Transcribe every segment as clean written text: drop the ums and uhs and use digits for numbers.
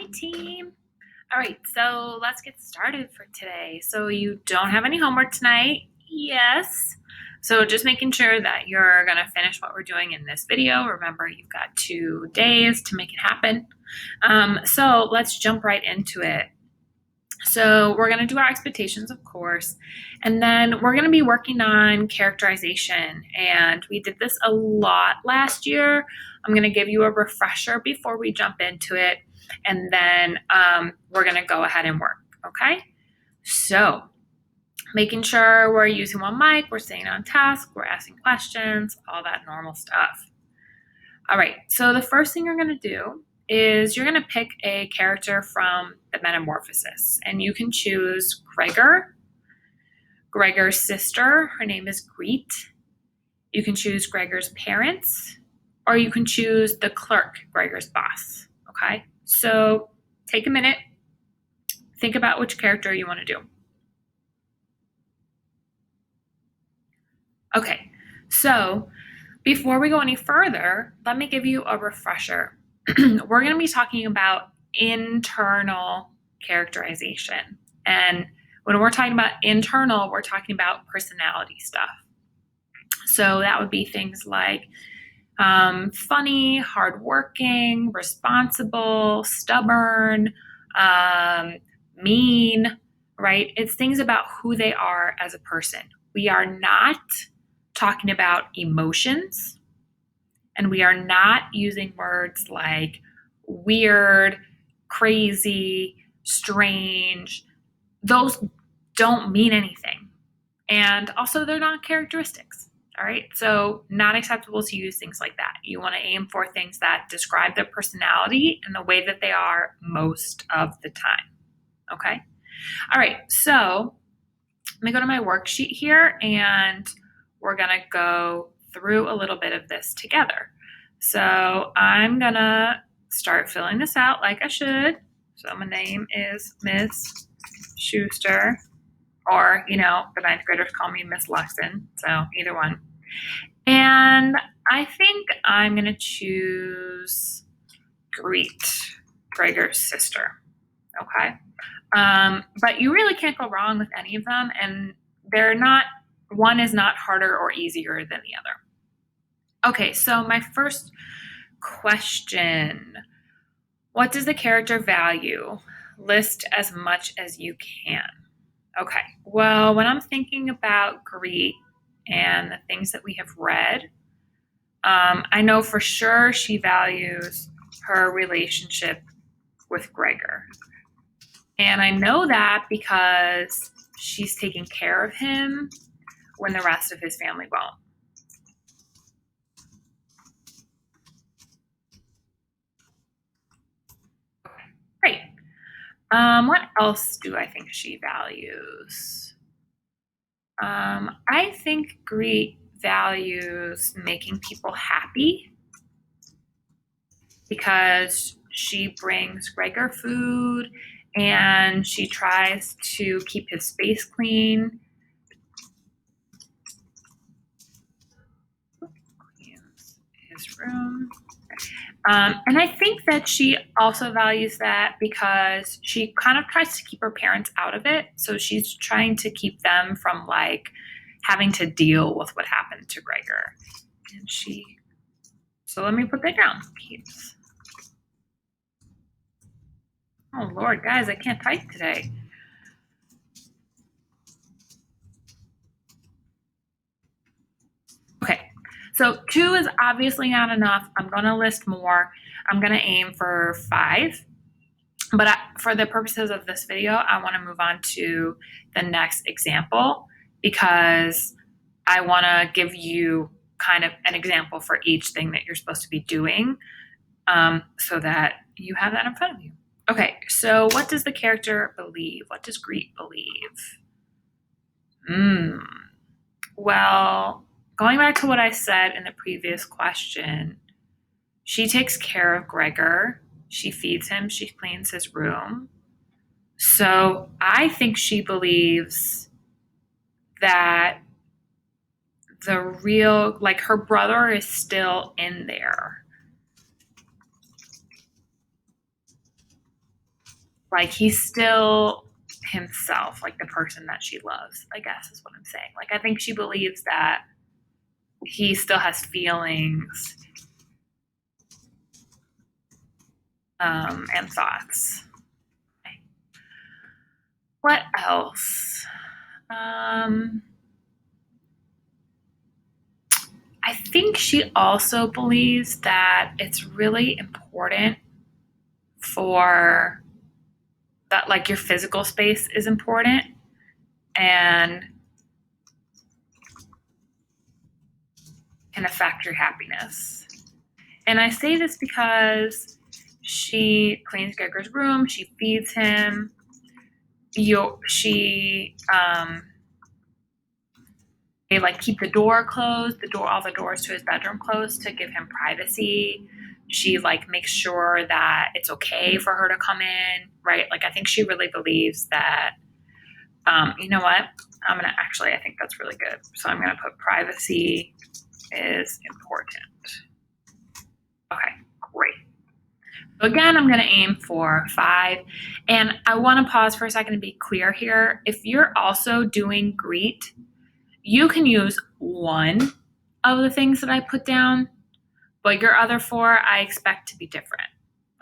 Hi, team. All right, so let's get started for today. So you don't have any homework tonight? Yes. So just making sure that you're going to finish what we're doing in this video. Remember, you've got 2 days to make it happen. So let's jump right into it. So we're going to do our expectations, of course, and then we're going to be working on characterization. And we did this a lot last year. I'm going to give you a refresher before we jump into it, and then we're going to go ahead and work, okay? So making sure we're using one mic, we're staying on task, we're asking questions, all that normal stuff. All right, so the first thing you're going to do is you're going to pick a character from the Metamorphosis, and you can choose Gregor, Gregor's sister, her name is Greet. You can choose Gregor's parents, or you can choose the clerk, Gregor's boss, okay? So take a minute, think about which character you want to do. Okay, so before we go any further, let me give you a refresher. We're going to be talking about internal characterization. And when we're talking about internal, we're talking about personality stuff. So that would be things like funny, hardworking, responsible, stubborn, mean, right? It's things about who they are as a person. We are not talking about emotions, and we are not using words like weird, crazy, strange. Those don't mean anything. And also, they're not characteristics. All right. So, not acceptable to use things like that. You want to aim for things that describe their personality and the way that they are most of the time. Okay. All right. So, let me go to my worksheet here and we're going to go through a little bit of this together. So, I'm going to start filling this out like I should. So, my name is Miss Schuster. Or, the 9th graders call me Miss Luxon, so either one. And I think I'm going to choose Greet, Gregor's sister, okay? But you really can't go wrong with any of them, and one is not harder or easier than the other. Okay, so my first question, what does the character value? List as much as you can. Okay, well, when I'm thinking about Greet and the things that we have read, I know for sure she values her relationship with Gregor. And I know that because she's taking care of him when the rest of his family won't. Great. What else do I think she values? I think Greet values making people happy because she brings Gregor food and she tries to keep his space clean. Cleans his room. And I think that she also values that because she kind of tries to keep her parents out of it. So she's trying to keep them from having to deal with what happened to Gregor. And so let me put that down. Keeps. Oh Lord, guys, I can't type today. Okay, so 2 is obviously not enough. I'm going to list more. I'm going to aim for 5. But for the purposes of this video, I want to move on to the next example because I want to give you kind of an example for each thing that you're supposed to be doing so that you have that in front of you. Okay, so what does the character believe? What does Greet believe? Well, going back to what I said in the previous question, she takes care of Gregor. She feeds him. She cleans his room. So I think she believes that her brother is still in there. like he's still himself, like the person that she loves, I guess is what I'm saying. Like I think she believes that he still has feelings and thoughts. Okay. What else? I think she also believes that it's really important for that, like your physical space is important and can affect your happiness. And I say this because she cleans Gregor's room, she feeds him, they like keep the door closed, all the doors to his bedroom closed to give him privacy. She like makes sure that it's okay for her to come in, right? Like I think she really believes that. You know what? I think that's really good. So I'm gonna put privacy is important. Okay, great. So again, I'm gonna aim for 5. And I wanna pause for a second and be clear here. If you're also doing greet, you can use one of the things that I put down, but your other 4 I expect to be different,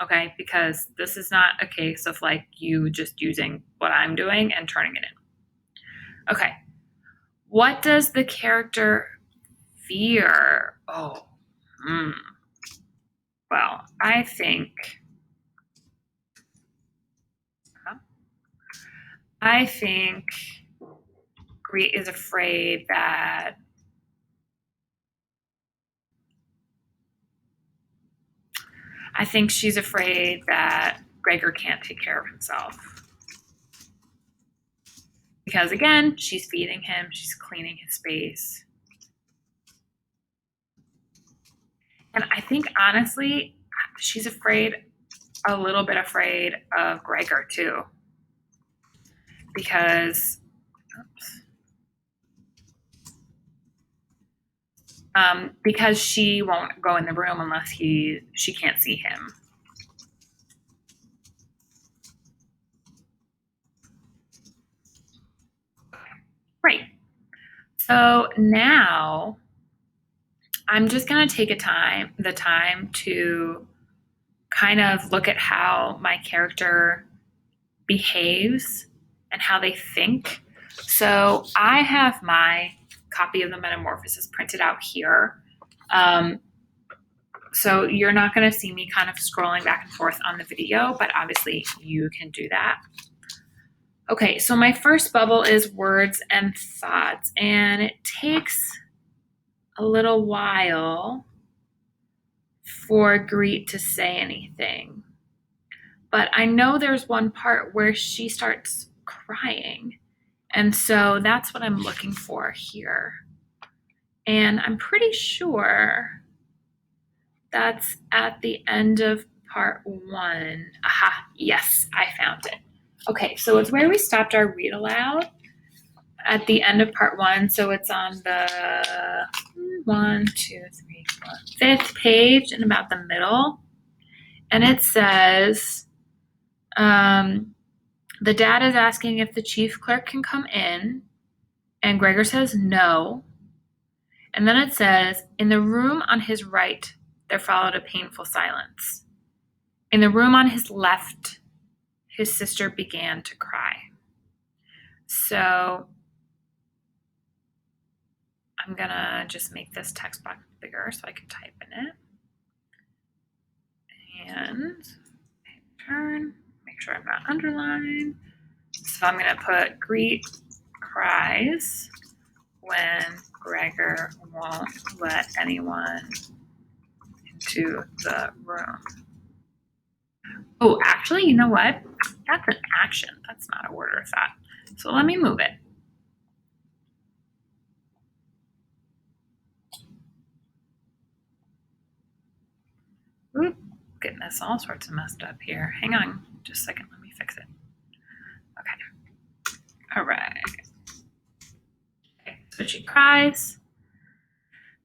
okay? Because this is not a case of like you just using what I'm doing and turning it in. Okay, what does the character fear? Well, I think Greet is afraid that she's afraid that Gregor can't take care of himself. Because again, she's feeding him, she's cleaning his space. And I think honestly, she's a little bit afraid of Gregor too. Because she won't go in the room unless she can't see him. Right. So now I'm just going to take the time to kind of look at how my character behaves and how they think. So I have my copy of the Metamorphosis printed out here. So you're not going to see me kind of scrolling back and forth on the video, but obviously you can do that. Okay, so my first bubble is words and thoughts, and it takes a little while for Greet to say anything. But I know there's one part where she starts crying, and so that's what I'm looking for here. And I'm pretty sure that's at the end of part 1. Aha, yes, I found it. Okay, so it's where we stopped our read aloud at the end of part 1. So it's on the 5th page and about the middle. And it says, the dad is asking if the chief clerk can come in, and Gregor says no. And then it says, in the room on his right, there followed a painful silence. In the room on his left, his sister began to cry. So I'm gonna just make this text box bigger so I can type in it. And turn, make sure I'm not underlined. So I'm gonna put Greet cries when Gregor won't let anyone into the room. Oh, actually, you know what? That's an action. That's not a word or thought. So let me move it. Oop, getting this all sorts of messed up here. Hang on just a second. Let me fix it. Okay. All right. Okay, so she cries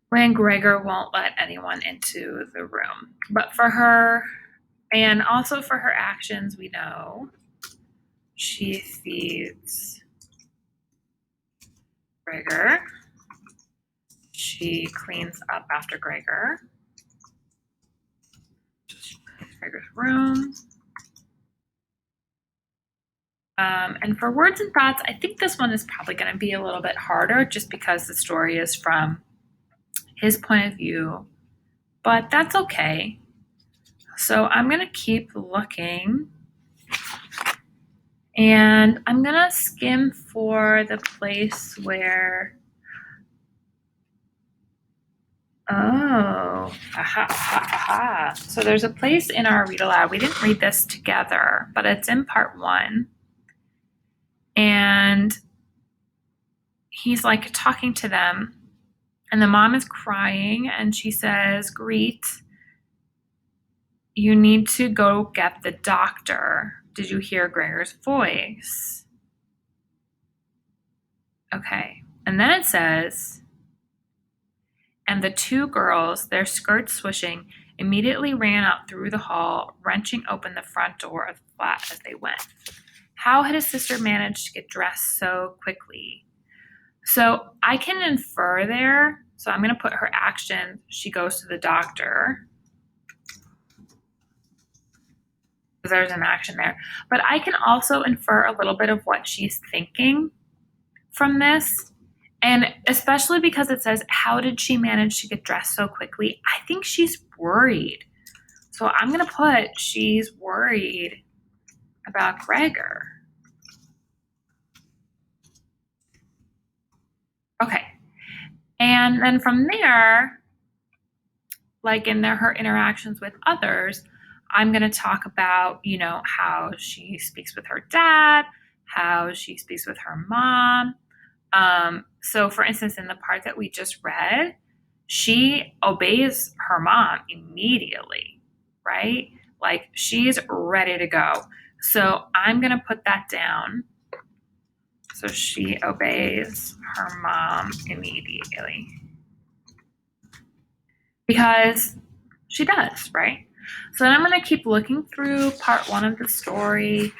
when Gregor won't let anyone into the room. But for her, and also for her actions, we know She feeds Gregor. She cleans up after Gregor. Gregor's room. And for words and thoughts, I think this one is probably going to be a little bit harder just because the story is from his point of view, but that's okay. So I'm going to keep looking, and I'm going to skim for the place where, oh, aha, aha, aha. So there's a place in our read aloud. We didn't read this together, but it's in part 1. And he's like talking to them, and the mom is crying, and she says, Greet, you need to go get the doctor. Did you hear Gregor's voice? Okay. And then it says, and the 2 girls, their skirts swishing, immediately ran out through the hall, wrenching open the front door of the flat as they went. How had his sister managed to get dressed so quickly? So I can infer there. So I'm going to put her action. She goes to the doctor. There's an action there. But I can also infer a little bit of what she's thinking from this. And especially because it says, how did she manage to get dressed so quickly? I think she's worried. So I'm going to put she's worried about Gregor. Okay. And then from there, like in her interactions with others, I'm going to talk about, how she speaks with her dad, how she speaks with her mom. So for instance, in the part that we just read, she obeys her mom immediately, right? Like she's ready to go. So I'm going to put that down. So she obeys her mom immediately. Because she does, right? So then I'm going to keep looking through part 1 of the story.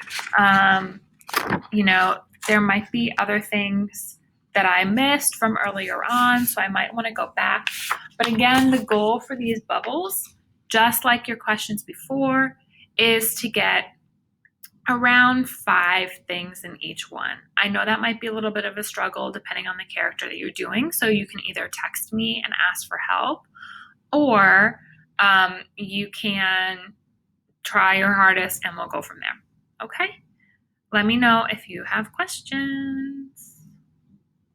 There might be other things that I missed from earlier on, so I might want to go back. But again, the goal for these bubbles, just like your questions before, is to get around 5 things in each one. I know that might be a little bit of a struggle depending on the character that you're doing, so you can either text me and ask for help, or you can try your hardest and we'll go from there. Okay? Let me know if you have questions.